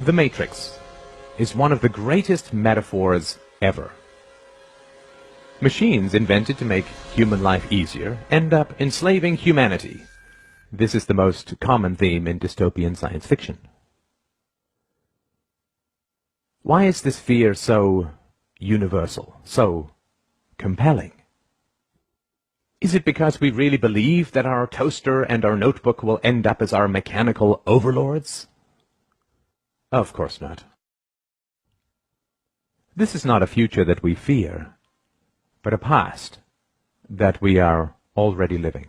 The Matrix is one of the greatest metaphors ever. Machines invented to make human life easier end up enslaving humanity. This is the most common theme in dystopian science fiction. Why is this fear so universal, so compelling? Is it because we really believe that our toaster and our notebook will end up as our mechanical overlords? Of course not. This is not a future that we fear, but a past that we are already living.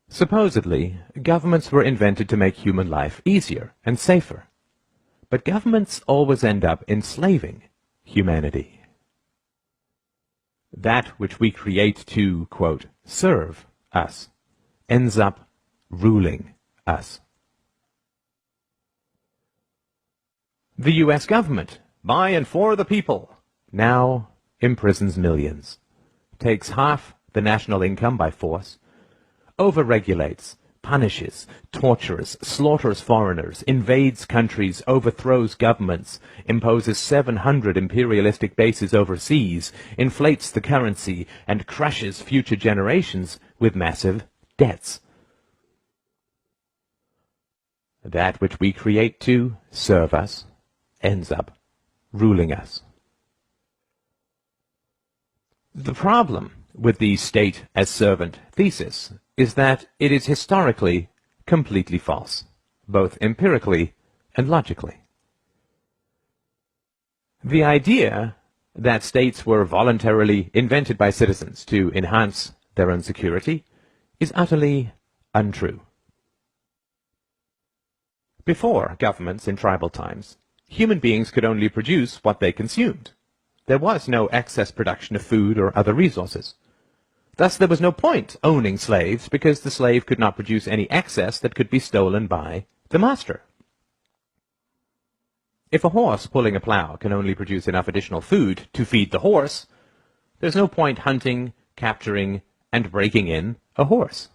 Supposedly, governments were invented to make human life easier and safer, but governments always end up enslaving humanity. That which we create to, quote, serve us, ends up ruling us. The U.S. government, by and for the people, now imprisons millions, takes half the national income by force, overregulates, punishes, tortures, slaughters foreigners, invades countries, overthrows governments, imposes 700 imperialistic bases overseas, inflates the currency, and crushes future generations with massive debts. That which we create to serve us ends up ruling us. The problem with the state as servant thesis is that it is historically completely false, both empirically and logically. The idea that states were voluntarily invented by citizens to enhance their own security is utterly untrue. Before governments in tribal times, human beings could only produce what they consumed. There was no excess production of food or other resources. Thus there was no point owning slaves, because the slave could not produce any excess that could be stolen by the master. If a horse pulling a plow can only produce enough additional food to feed the horse, there's no point hunting, capturing, and breaking in a horse.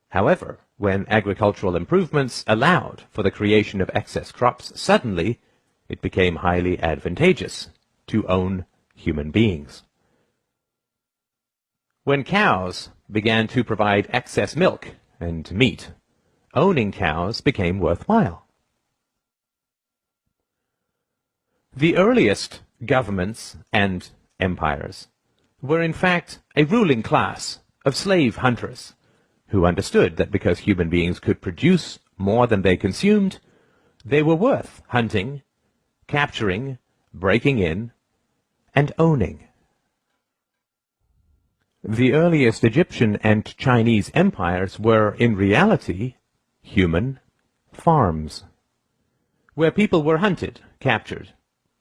However, when agricultural improvements allowed for the creation of excess crops, suddenly it became highly advantageous to own human beings. When cows began to provide excess milk and meat, owning cows became worthwhile. The earliest governments and empires were in fact a ruling class of slave hunters who understood that because human beings could produce more than they consumed, they were worth hunting, capturing, breaking in, and owning. The earliest Egyptian and Chinese empires were, in reality, human farms, where people were hunted, captured,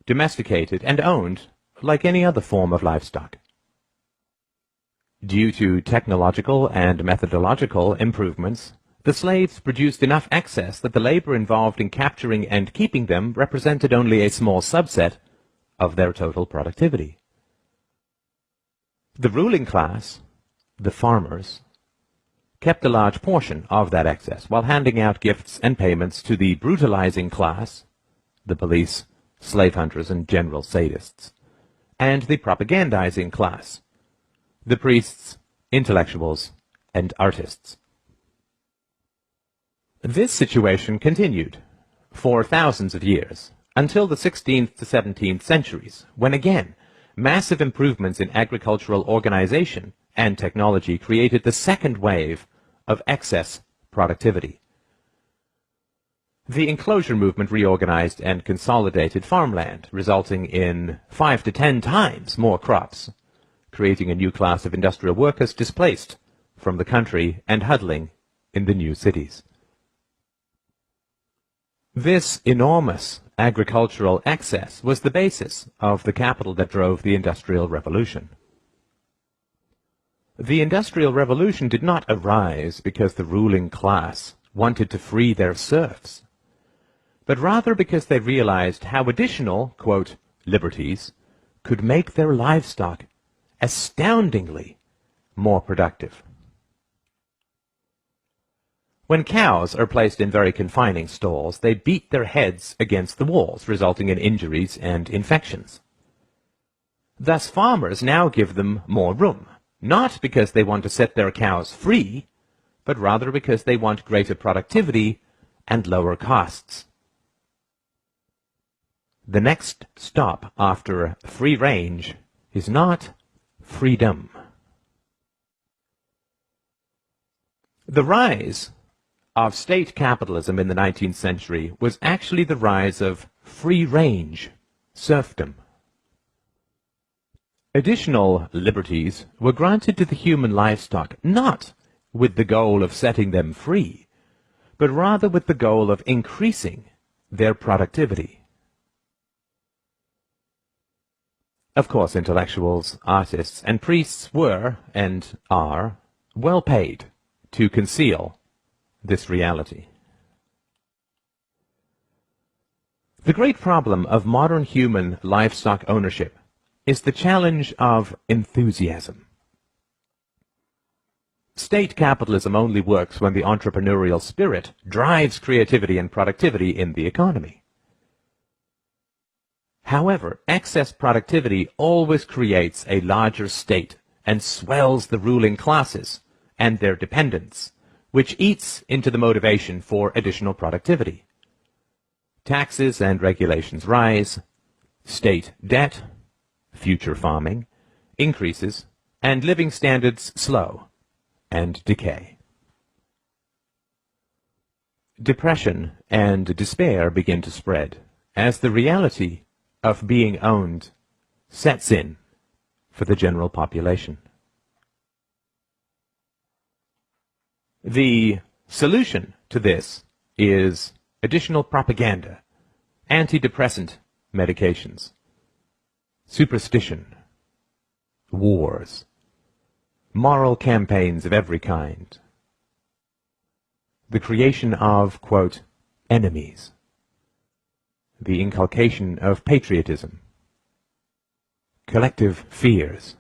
domesticated, and owned like any other form of livestock. Due to technological and methodological improvements, the slaves produced enough excess that the labor involved in capturing and keeping them represented only a small subset of their total productivity. The ruling class, the farmers, kept a large portion of that excess while handing out gifts and payments to the brutalizing class, the police, slave hunters, and general sadists, and the propagandizing class, the priests, intellectuals, and artists. This situation continued for thousands of years, until the 16th to 17th centuries, when again, massive improvements in agricultural organization and technology created the second wave of excess productivity. The enclosure movement reorganized and consolidated farmland, resulting in 5 to 10 times more crops, creating a new class of industrial workers displaced from the country and huddling in the new cities. This enormous agricultural excess was the basis of the capital that drove the Industrial Revolution. The Industrial Revolution did not arise because the ruling class wanted to free their serfs, but rather because they realized how additional, quote, liberties could make their livestock astoundingly more productive. When cows are placed in very confining stalls, they beat their heads against the walls, resulting in injuries and infections. Thus farmers now give them more room, not because they want to set their cows free, but rather because they want greater productivity and lower costs. The next stop after free range is not freedom. The rise of state capitalism in the 19th century was actually the rise of free-range serfdom. Additional liberties were granted to the human livestock not with the goal of setting them free, but rather with the goal of increasing their productivity. Of course, intellectuals, artists, and priests were, and are, well paid to conceal this reality. The great problem of modern human livestock ownership is the challenge of enthusiasm. State capitalism only works when the entrepreneurial spirit drives creativity and productivity in the economy. However, excess productivity always creates a larger state and swells the ruling classes and their dependents, which eats into the motivation for additional productivity. Taxes and regulations rise, state debt, future farming, increases, and living standards slow and decay. Depression and despair begin to spread as the reality of being owned sets in for the general population. The solution to this is additional propaganda, antidepressant medications, superstition, wars, moral campaigns of every kind, the creation of, quote, enemies, the inculcation of patriotism, collective fears,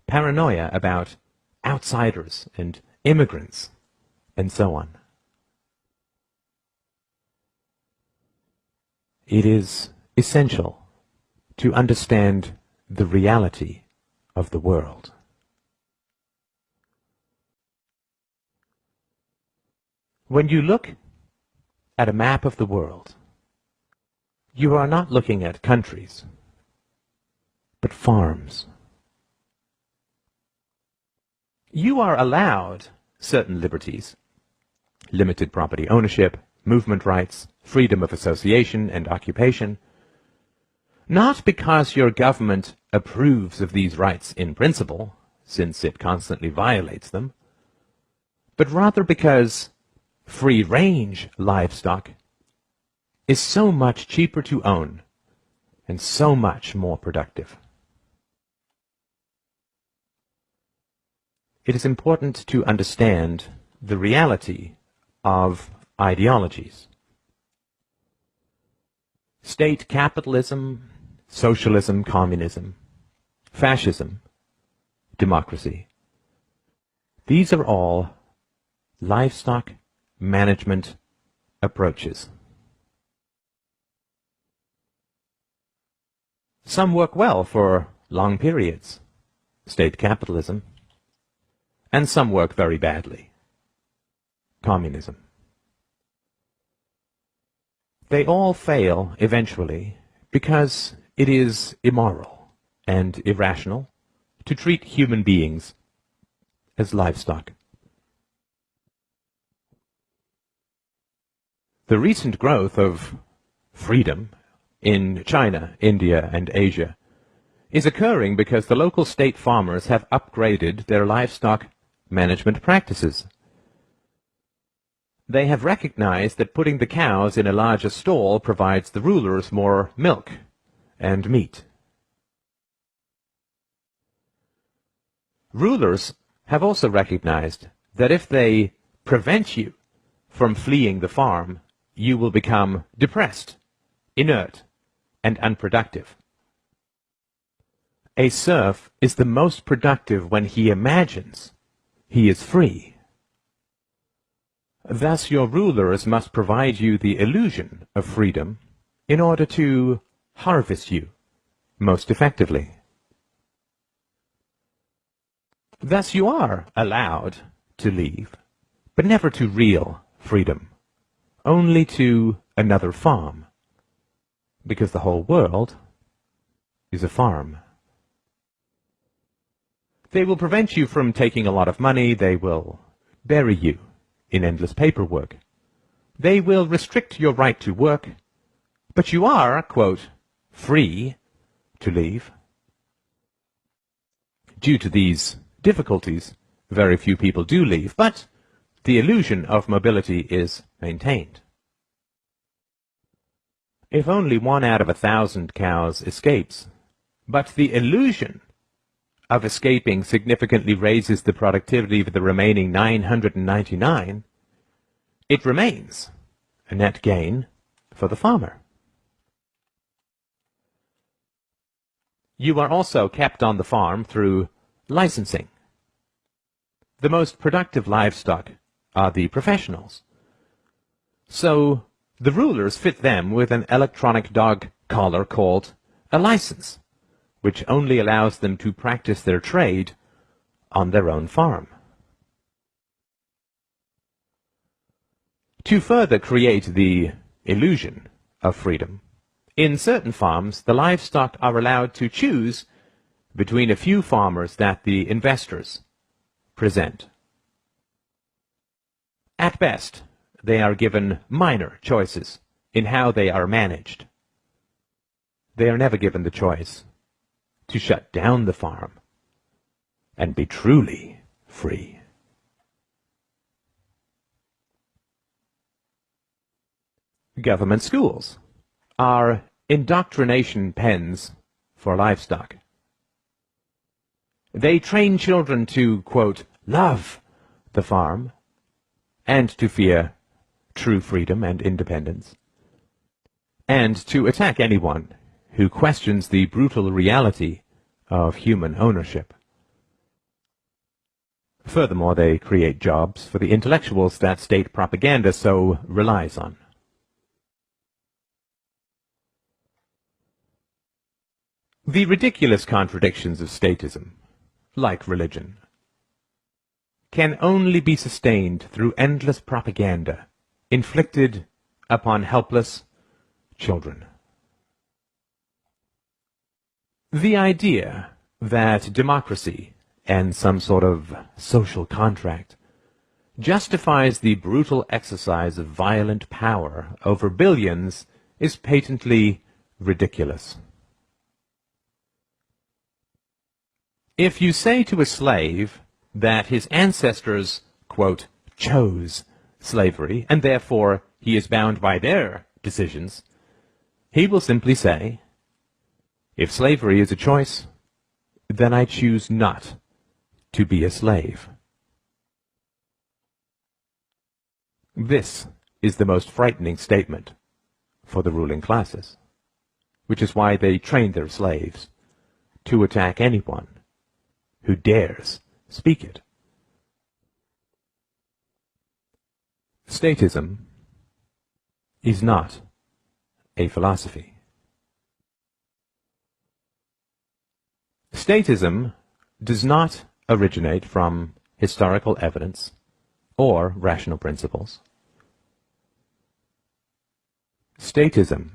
paranoia about outsiders and immigrants, and so on. It is essential to understand the reality of the world. When you look at a map of the world, you are not looking at countries, but farms. You are allowed certain liberties, limited property ownership, movement rights, freedom of association and occupation, not because your government approves of these rights in principle, since it constantly violates them, but rather because free-range livestock is so much cheaper to own and so much more productive. It is important to understand the reality of ideologies. State capitalism, socialism, communism, fascism, democracy. These are all livestock management approaches. Some work well for long periods, state capitalism, and some work very badly, communism. They all fail eventually because it is immoral and irrational to treat human beings as livestock. The recent growth of freedom in China, India, and Asia is occurring because the local state farmers have upgraded their livestock management practices. They have recognized that putting the cows in a larger stall provides the rulers more milk and meat. Rulers have also recognized that if they prevent you from fleeing the farm, you will become depressed, inert, and unproductive. A serf is the most productive when he imagines he is free. Thus your rulers must provide you the illusion of freedom in order to harvest you most effectively. Thus you are allowed to leave, but never to real freedom, only to another farm, because the whole world is a farm. They will prevent you from taking a lot of money. They will bury you in endless paperwork. They will restrict your right to work, but you are, quote, free to leave. Due to these difficulties, very few people do leave, but the illusion of mobility is maintained. If only 1 out of 1,000 cows escapes, but the illusion of escaping significantly raises the productivity of the remaining 999, it remains a net gain for the farmer. You are also kept on the farm through licensing. The most productive livestock are the professionals. So the rulers fit them with an electronic dog collar called a license, which only allows them to practice their trade on their own farm. To further create the illusion of freedom, in certain farms the livestock are allowed to choose between a few farmers that the investors present. At best, they are given minor choices in how they are managed. They are never given the choice to shut down the farm and be truly free. Government schools are indoctrination pens for livestock. They train children to, quote, love the farm and to fear true freedom and independence, and to attack anyone who questions the brutal reality of human ownership. Furthermore, they create jobs for the intellectuals that state propaganda so relies on. The ridiculous contradictions of statism, like religion, can only be sustained through endless propaganda inflicted upon helpless children. The idea that democracy and some sort of social contract justifies the brutal exercise of violent power over billions is patently ridiculous. If you say to a slave that his ancestors, quote, chose slavery, and therefore he is bound by their decisions, he will simply say, if slavery is a choice, then I choose not to be a slave. This is the most frightening statement for the ruling classes, which is why they train their slaves to attack anyone who dares speak it. Statism is not a philosophy. Statism does not originate from historical evidence or rational principles. Statism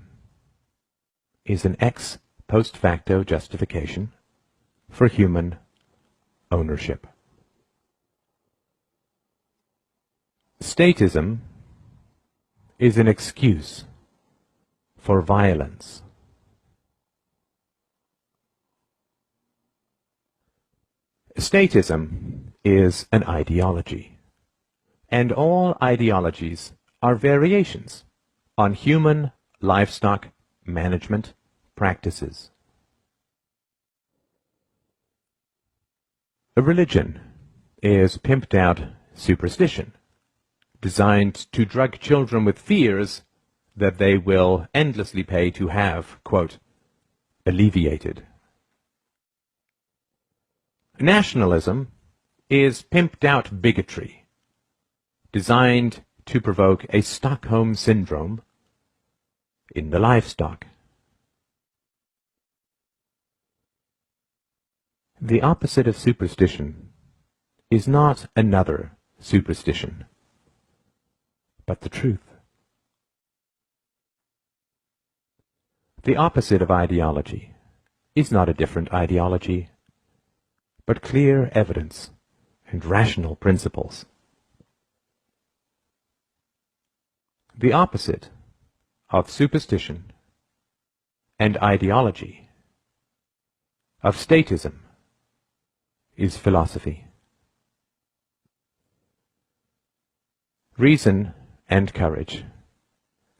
is an ex post facto justification for human ownership. Statism is an excuse for violence. Statism is an ideology, and all ideologies are variations on human livestock management practices. A religion is pimped out superstition, designed to drug children with fears that they will endlessly pay to have, quote, alleviated. Nationalism is pimped out bigotry, designed to provoke a Stockholm syndrome in the livestock. The opposite of superstition is not another superstition, but the truth. The opposite of ideology is not a different ideology, but clear evidence and rational principles. The opposite of superstition and ideology, of statism, is philosophy. Reason and courage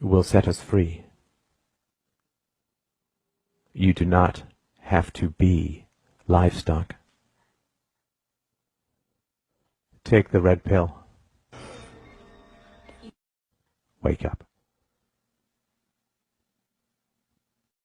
will set us free. You do not have to be livestock. Take the red pill. Wake up.